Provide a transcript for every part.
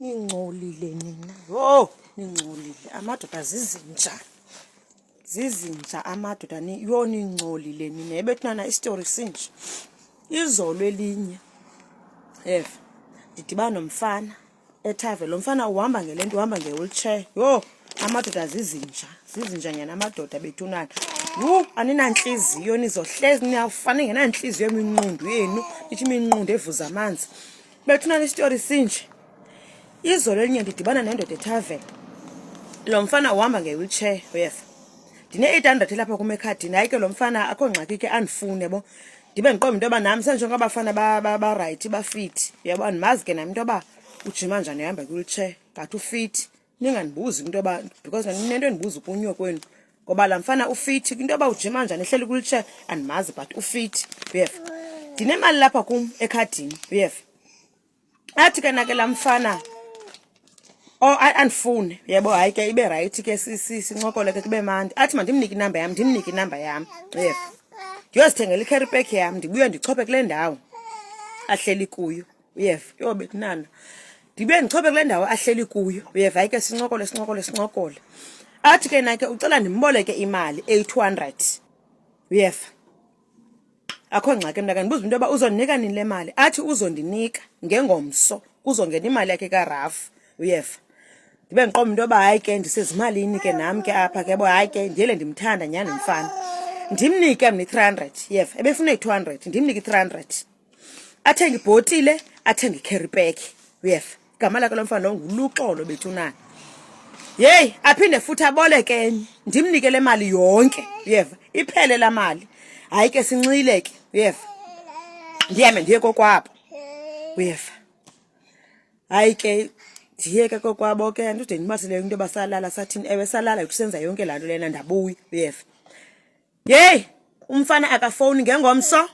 Ningcolile nina. Yho, ningcolile. Amadoda zizinja amadoda yho ningcolile nina. Ebethuna istory sinje. Izolo elinye. Ndidibana nomfana eThaveni. Lo mfana uhamba ngelento, uhamba ngewheelchair. Yho, amadoda zizinja nyana amadoda bethunana. Yho, aninanhliziyo nizohlezi niyafana ngenanhliziyo eminqundu yenu. Ithi iminqundu evuza amanzi. Bethunana istory sinje. Izolo elinye ndidibana nendoda eThaveni. Lo mfana uhamba ngewheelchair, ndine 800 lapha kuma ekhadini. Hayi ke lo mfana akho ngxaki ke andifune bo. Ndibe ndiqomba into yoba nami senjengoba abafana ba right ba fit. Uyabo andimazi ke nami into yoba ujima njani ehamba kwi-wheelchair ngathi ufit. Ningandibuzi into yoba because ninento endibuza kunywa kwenu. Ngoba la mfana ufit into yoba ujima njani ehleli kwi-wheelchair andimazi but ufit. Ndinemali lapha kum ekhadini. Athi ke na ke la mfana andifune yebo hayi ke ibe right ke sincokole ke kube mandi. Athi mandimnike inamba yam ndiyozithengela i-carry pack yam ndibuye ndichophe kule ndawo ahleli kuyo. Yho bethinana ndibuye ndichophe kule ndawo ahleli kuyo. Hayi ke sincokole. Athi ke na ke ucela ndimboleke imali 800. Akho ngxaki mntaka ndibuza into yoba uzondinika nini le mali. Athi uzondinika ngengomso kuzongena imali yakhe kaRafu. Ndibe ndiqomba into yoba hayi ke ndisezimalini ke nami ke apha ke bo hayi ke ndiyele ndimthanda nyani mfana. Ndimnike mni 300. Ebefuna i200 ndimnike i300. Athenge ibhotile athenge i-carry pack. Igama lakhe lo mfana nguluxolo bethunana. Hey, aphinde futhi aboleke enye ndimnike le mali yonke. Iphele la mali. Hayi ke sincile ke. Ndihambe ndiye kokwabo. Hayi ke ndiye ke kokwabo ke andude ndibasile into basalala sathini ewe salala ukusenza yonke lanto lena ndabuya. Hey, umfana akafoni ngengomso.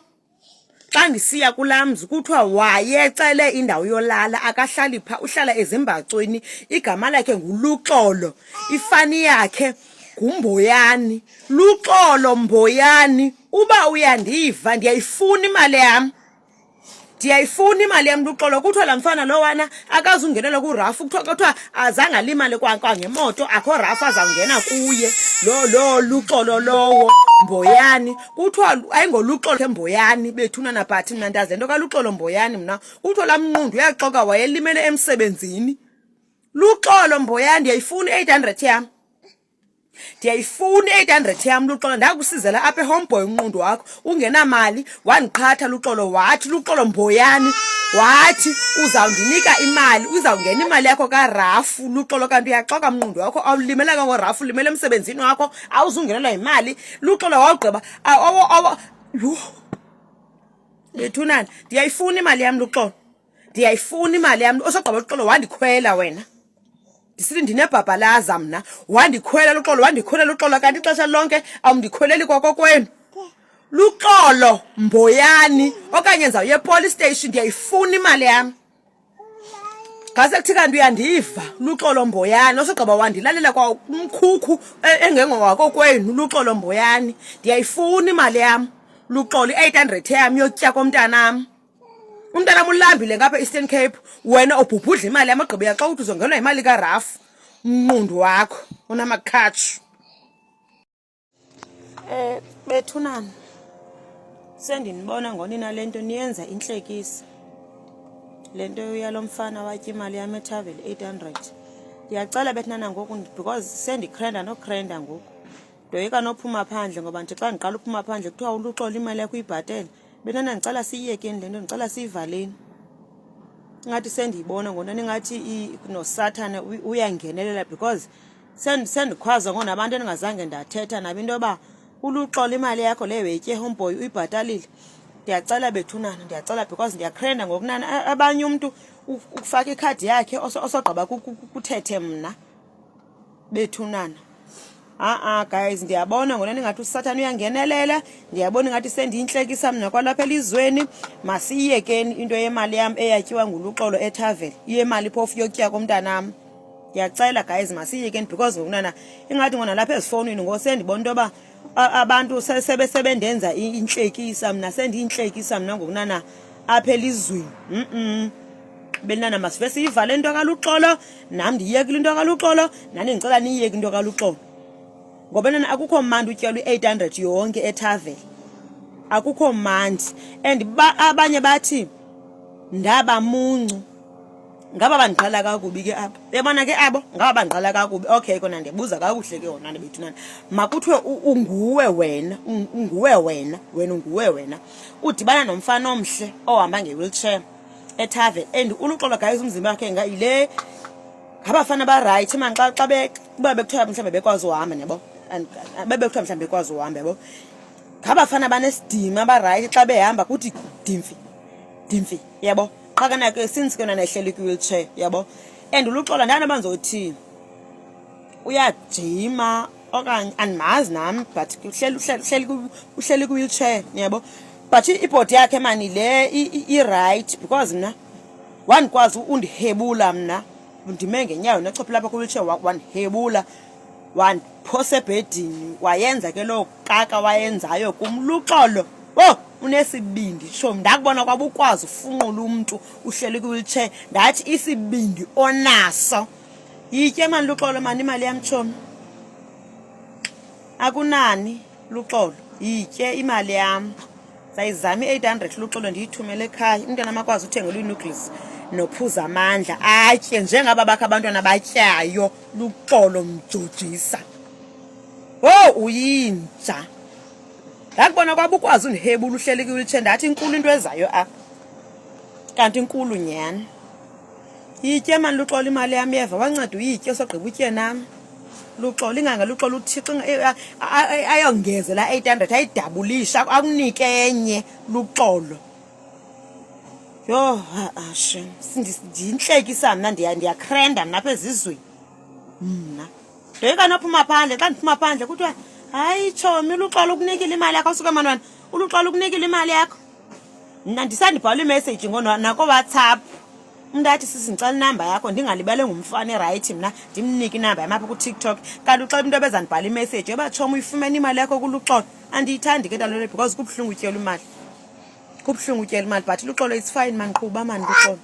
Xa ndisiya kulamzi kuthiwa wayecele indawo yolala akahlali pha uhlala ezimbacweni. Igama lakhe nguluxolo. Ifani yakhe nguMboyani. Luxolo Mboyani. Uba uyandiva ndiyayifuna imali yam. Luxolo. Kuthiwa la mfana lowana akazungenela kuRafu kuthiwa azange alimale kwangemoto akho Rafu azawungena kuye. Lo luxolo lowo Mboyani. Kuthiwa ayingoluxolo ke Mboyani bethunana but mna ndazi into kaluxolo Mboyani mna. Kuthiwa la mnqundu uyaxoka wayelimele emsebenzini. Luxolo Mboyani ndiyayifuna 800 yam. Ndiyayifuna 800 yam luxolo. Ndakusizela apha eHomeboy unqundu wakho ungenamali wandiqhatha luxolo wathi luxolo Mboyani wathi uzawundinika imali uzawungena imali yakho kaRafu luxolo. Kanti uyaxoka mnqundu wakho awulimela kaRafu ulimele emsebenzini wakho awuzungenelwa imali luxolo. Wawugqiba bethunana ndiyayifuna imali yam luxolo. Ndiyayifuna imali yam. Osogqiba luxolo wandikhwela wena. Ndisithi ndinebhabhalaza mna wandikhwela luxolo kanti ixesha lonke awundikhweleli kwakokwenu. Luxolo Mboyani okanye ndizawuye epolice station ndiyayifuna imali yam. Ngase kuthi kanti uyandiva luxolo Mboyani osogqiba wandilalela kwa umkhukhu engengowakhokwenu luxolo Mboyani. Ndiyayifuna imali yam luxolo 800 yam yotya komntanam. Umntanam ulambile ngapha Eastern Cape wena ubhubhudla imali yamagqibo yaxa uthi uzongenwa imali kaRafu umnqundu wakho unamakhatshu. Bethunana sendinibona ngonina lento niyenza inhlekisa. Lento yalo mfana watya imali yam eThaveni 800. Ndiyacela bethunana ngoku because sendikrenda nokrenda ngoku. Ndoyika nophuma phandle ngoba nje xa ndiqala uphuma phandle kuthiwa uluxolo imali yakho uyibhatele. Bethana ndicela siyiyekeni lento ndicela siyivaleni. Ngathi sendiyibona ngona ningathi noSathane uyangenelela because sendikhwaza ngona abantu endingazange ndathetha nabo into yoba uluxolo imali yakho leyo wetye eHomeboy uyibhatalile. Ndiyacela bethunana ndiyacela because ndiyakrenda ngokunana abanye umuntu ukufaka ikhadi yakhe osogqiba kuthethe mna bethunana. Guys ndiyabona ngona ningathi uSathane uyangenelela. Ndiyabona ngathi sendiyinhlekisa mna kwalapha elizweni. Masiyekeni into yemali yam eyatyiwa nguluxolo eThaveni. Iyemali phofu yotya komntanam. Ndiyacela guys masiyekeni because ngokunana ingathi ngona lapha ezifonini ngosendibona into yoba abantu sebendenza inhlekisa mna sendiyinhlekisa mna ngokunana apha elizweni. Benana masive siyivale into kaLuxolo, nam ndiyekile into kaLuxolo, nani ndicela niyiyeke into kaLuxolo. Ngoba nana akukho mandi utyela u-800 yonke eTavern. Akukho mandi. And abanye bathi ndaba muncu. Ngaba bandiqala kakubi ke apha. Uyabona ke abo ngaba bandiqala kakubi. Okay kona ndibuza kakuhle ke wona bethu nana. Makuthiwe unguwe wena, unguwe wena. Udibana nomfana omhle ohamba ngewheelchair eTavern and uLuxolo guys umzimba wakhe ngayile ngabafana ba right man xa bekuthiwa mhlawumbe bekwazi uhamba yabo. And bebekuthiwa mhlawumbe bekwazi uhamba yabo. Ngabafana banesidima ba right xa behamba kuthi dimfi yabo. Xakana ke since ke nana ehleli kwi-wheelchair yabo. And uLuxolo ndana banzothi uyajima okanye andimazi nami but uhleli kwi-wheelchair yabo. But ibhodi yakhe mani le i-right because mna wanikwazi undihebula mna ndime ngenyawo nechophe lapha kwi-wheelchair wanihebula waniphosa ebhedini wayenza ke lo kaka wayenzayo kumLuxolo. Oh unesibindi sho ndakubona kwaba ukwazi ufunqula umuntu uhleli kwi-wheelchair ndathi isibindi onaso yitye mani Luxolo mani imali yamtshomi akunani Luxolo yitye imali yam sayizama i-800 Luxolo ndiyithumele ekhaya umntwana amakwazi uthengela i-nucleus nophuza amandla atye njengaba bakhe abantwana batyayo Luxolo mjojisa. Oh uyinja ndakubona kwaba ukwazi undihebula uhleli kwi-wheelchair ndathi inkulu into ezayo apha kanti inkulu nyhani. Yitye mani Luxolo imali yam yeva wanceda uyitye sogqiba utye nam Luxolo inganga Luxolo uThixo ayongezela 800 ayidabulisha akunike enye Luxolo. Yo ashe ndiyinhlekisa mna ndiyakrenda mna apha ezizweni mna. Ndoyika nophuma phandle xa ndiphuma phandle kuthiwa hayi tshomi Luxolo ukunikile imali yakho usuka mantwana uLuxolo ukunikile imali yakho. Mna ndisandibhala imessage nako WhatsApp umuntu athi sisicela inamba yakho ndingalibale ngumfana eright mna ndimnike inamba yam apha ku-TikTok kanti uxa umuntu ebezandibhala imessage yoba tshomi uyifumene imali yakho kuLuxolo andiyithandi ke nto le because kubuhlungu utyela imali but Luxolo it's fine man qhuba mani Luxolo.